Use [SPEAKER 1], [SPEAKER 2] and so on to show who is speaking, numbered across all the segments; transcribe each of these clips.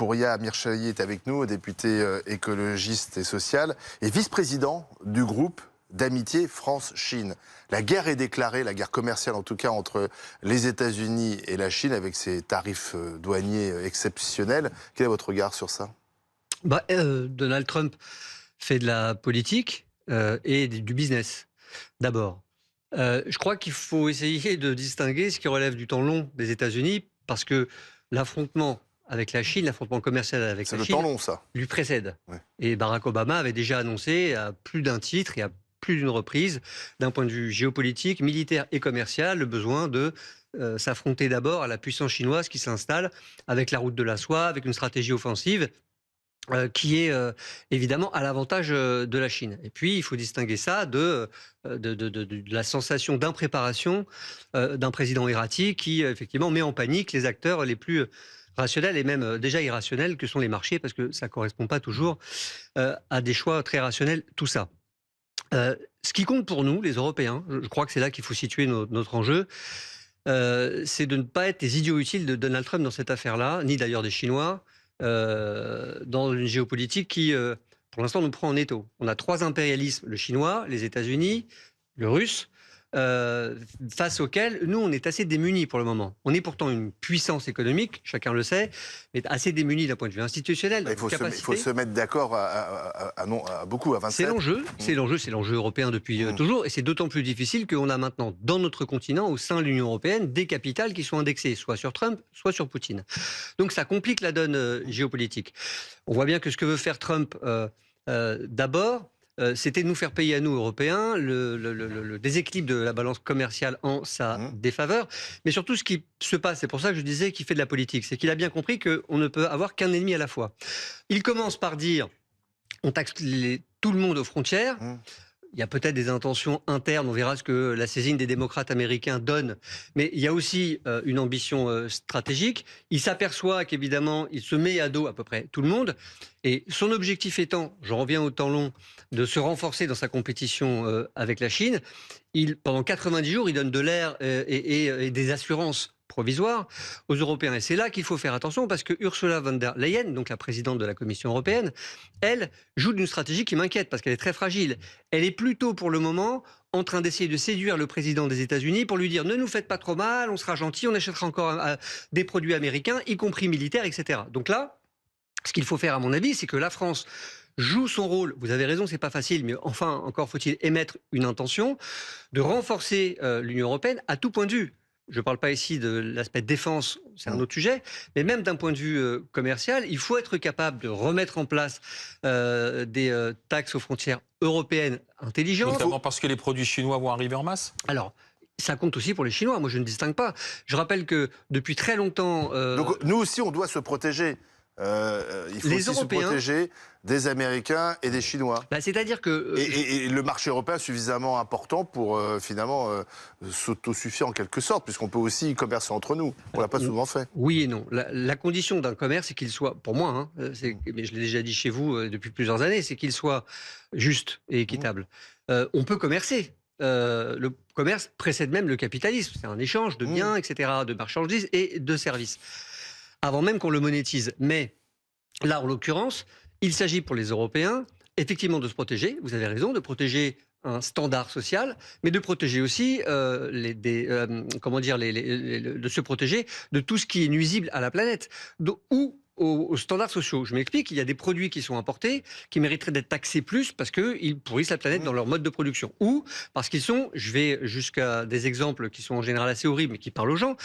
[SPEAKER 1] Pouria Mirchayi est avec nous, député écologiste et social, et vice-président du groupe d'amitié France-Chine. La guerre est déclarée, la guerre commerciale en tout cas, entre les États-Unis et la Chine, avec ses tarifs douaniers exceptionnels. Quel est votre regard sur ça?
[SPEAKER 2] Donald Trump fait de la politique et du business, d'abord. Je crois qu'il faut essayer de distinguer ce qui relève du temps long des États-Unis, parce que l'affrontement avec la Chine, l'affrontement commercial avec
[SPEAKER 1] C'est
[SPEAKER 2] la
[SPEAKER 1] le temps
[SPEAKER 2] Chine,
[SPEAKER 1] long, ça.
[SPEAKER 2] lui précède.
[SPEAKER 1] Ouais.
[SPEAKER 2] Et Barack Obama avait déjà annoncé à plus d'un titre et à plus d'une reprise, d'un point de vue géopolitique, militaire et commercial, le besoin de s'affronter d'abord à la puissance chinoise qui s'installe avec la route de la soie, avec une stratégie offensive qui est évidemment à l'avantage de la Chine. Et puis, il faut distinguer ça de la sensation d'impréparation d'un président erratique qui, effectivement, met en panique les acteurs les plus rationnels et même déjà irrationnels que sont les marchés, parce que ça ne correspond pas toujours à des choix très rationnels, tout ça. Ce qui compte pour nous, les Européens, je crois que c'est là qu'il faut situer notre enjeu, c'est de ne pas être les idiots utiles de Donald Trump dans cette affaire-là, ni d'ailleurs des Chinois, dans une géopolitique qui, pour l'instant, nous prend en étau. On a trois impérialismes, le chinois, les États-Unis, le russe, face auxquels nous, on est assez démunis pour le moment. On est pourtant une puissance économique, chacun le sait, mais assez démunis d'un point de vue institutionnel.
[SPEAKER 1] Il faut se mettre d'accord à beaucoup, à 27.
[SPEAKER 2] C'est l'enjeu européen depuis toujours, et c'est d'autant plus difficile qu'on a maintenant dans notre continent, au sein de l'Union européenne, des capitales qui sont indexées soit sur Trump, soit sur Poutine. Donc ça complique la donne géopolitique. On voit bien que ce que veut faire Trump, d'abord, c'était de nous faire payer à nous, Européens, le déséquilibre de la balance commerciale en sa défaveur. Mais surtout, ce qui se passe, c'est pour ça que je disais qu'il fait de la politique, c'est qu'il a bien compris qu'on ne peut avoir qu'un ennemi à la fois. Il commence par dire, on taxe tout le monde aux frontières. Il y a peut-être des intentions internes, on verra ce que la saisine des démocrates américains donne, mais il y a aussi une ambition stratégique. Il s'aperçoit qu'évidemment, il se met à dos à peu près tout le monde, et son objectif étant, j'en reviens au temps long, de se renforcer dans sa compétition avec la Chine. Pendant 90 jours, il donne de l'air et des assurances provisoires aux Européens. Et c'est là qu'il faut faire attention, parce que Ursula von der Leyen, donc la présidente de la Commission européenne, elle joue d'une stratégie qui m'inquiète, parce qu'elle est très fragile. Elle est plutôt, pour le moment, en train d'essayer de séduire le président des États-Unis pour lui dire « Ne nous faites pas trop mal, on sera gentil, on achètera encore des produits américains, y compris militaires, etc. » Donc là, ce qu'il faut faire, à mon avis, c'est que la France joue son rôle. Vous avez raison, c'est pas facile, mais enfin, encore faut-il émettre une intention de renforcer l'Union européenne à tout point de vue. Je ne parle pas ici de l'aspect défense, c'est un autre sujet, mais même d'un point de vue commercial, il faut être capable de remettre en place des taxes aux frontières européennes intelligentes.
[SPEAKER 3] Notamment parce que les produits chinois vont arriver en masse?
[SPEAKER 2] Alors, ça compte aussi pour les Chinois, moi je ne distingue pas. Je rappelle que depuis très longtemps...
[SPEAKER 1] Donc nous aussi, on doit se protéger. Il faut aussi se protéger des Américains et des Chinois.
[SPEAKER 2] C'est-à-dire que...
[SPEAKER 1] Et le marché européen est suffisamment important pour finalement s'autosuffire en quelque sorte, puisqu'on peut aussi commercer entre nous. On ne l'a pas souvent fait.
[SPEAKER 2] Oui et non. La condition d'un commerce, c'est qu'il soit, pour moi, mais je l'ai déjà dit chez vous depuis plusieurs années, c'est qu'il soit juste et équitable. On peut commercer. Le commerce précède même le capitalisme. C'est un échange de biens, etc., de marchandises et de services, avant même qu'on le monétise. Mais là, en l'occurrence, il s'agit pour les Européens, effectivement, de se protéger. Vous avez raison, de protéger un standard social, mais de protéger aussi, de se protéger de tout ce qui est nuisible à la planète. Ou aux standards sociaux. Je m'explique, il y a des produits qui sont importés, qui mériteraient d'être taxés plus parce qu'ils pourrissent la planète dans leur mode de production. Ou parce qu'ils sont, je vais jusqu'à des exemples qui sont en général assez horribles, mais qui parlent aux gens,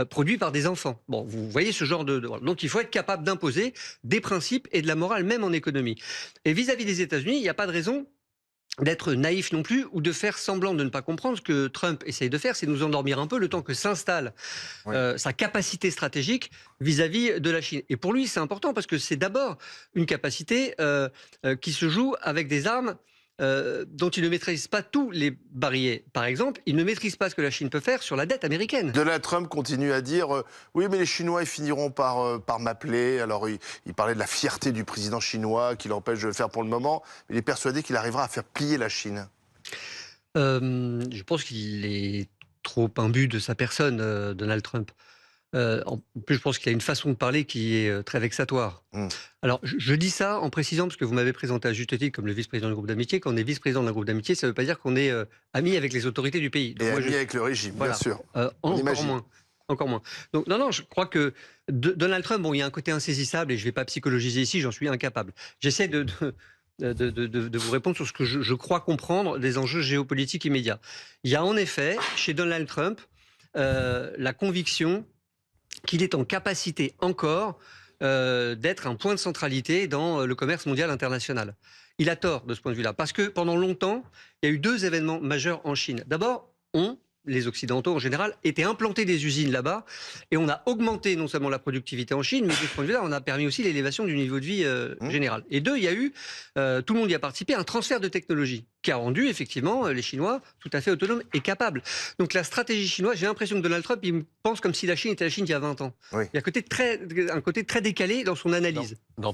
[SPEAKER 2] produits par des enfants. Bon, vous voyez ce genre de... Donc il faut être capable d'imposer des principes et de la morale, même en économie. Et vis-à-vis des États-Unis, il n'y a pas de raison d'être naïf non plus, ou de faire semblant de ne pas comprendre. Ce que Trump essaye de faire, c'est nous endormir un peu le temps que s'installe sa capacité stratégique vis-à-vis de la Chine. Et pour lui, c'est important, parce que c'est d'abord une capacité qui se joue avec des armes dont il ne maîtrise pas tous les barillet. Par exemple, il ne maîtrise pas ce que la Chine peut faire sur la dette américaine.
[SPEAKER 1] Donald Trump continue à dire oui, mais les Chinois ils finiront par m'appeler. Alors il parlait de la fierté du président chinois qui l'empêche de le faire pour le moment. Il est persuadé qu'il arrivera à faire plier la Chine.
[SPEAKER 2] Je pense qu'il est trop imbu de sa personne, Donald Trump. En plus, je pense qu'il y a une façon de parler qui est très vexatoire. Alors, je dis ça en précisant, parce que vous m'avez présenté à juste titre comme le vice-président du groupe d'amitié. Quand on est vice-président d'un groupe d'amitié, ça ne veut pas dire qu'on est ami avec les autorités du pays. Donc,
[SPEAKER 1] Et
[SPEAKER 2] moi,
[SPEAKER 1] ami avec le régime,
[SPEAKER 2] voilà.
[SPEAKER 1] bien sûr.
[SPEAKER 2] Encore
[SPEAKER 1] imagine.
[SPEAKER 2] moins. Encore moins. Donc, non, je crois que Donald Trump, bon, il y a un côté insaisissable et je ne vais pas psychologiser ici, j'en suis incapable. J'essaie de vous répondre sur ce que je crois comprendre des enjeux géopolitiques immédiats. Il y a en effet, chez Donald Trump, la conviction qu'il est en capacité encore d'être un point de centralité dans le commerce mondial international. Il a tort de ce point de vue-là, parce que pendant longtemps, il y a eu 2 événements majeurs en Chine. D'abord, les Occidentaux en général, étaient implantés des usines là-bas, et on a augmenté non seulement la productivité en Chine, mais de ce point de vue-là, on a permis aussi l'élévation du niveau de vie général. Et 2, il y a eu, tout le monde y a participé, un transfert de technologie qui a rendu effectivement les Chinois tout à fait autonomes et capables. Donc la stratégie chinoise, j'ai l'impression que Donald Trump, il pense comme si la Chine était la Chine il y a 20 ans.
[SPEAKER 1] Oui.
[SPEAKER 2] Il y a un côté très décalé dans son analyse.
[SPEAKER 3] Dans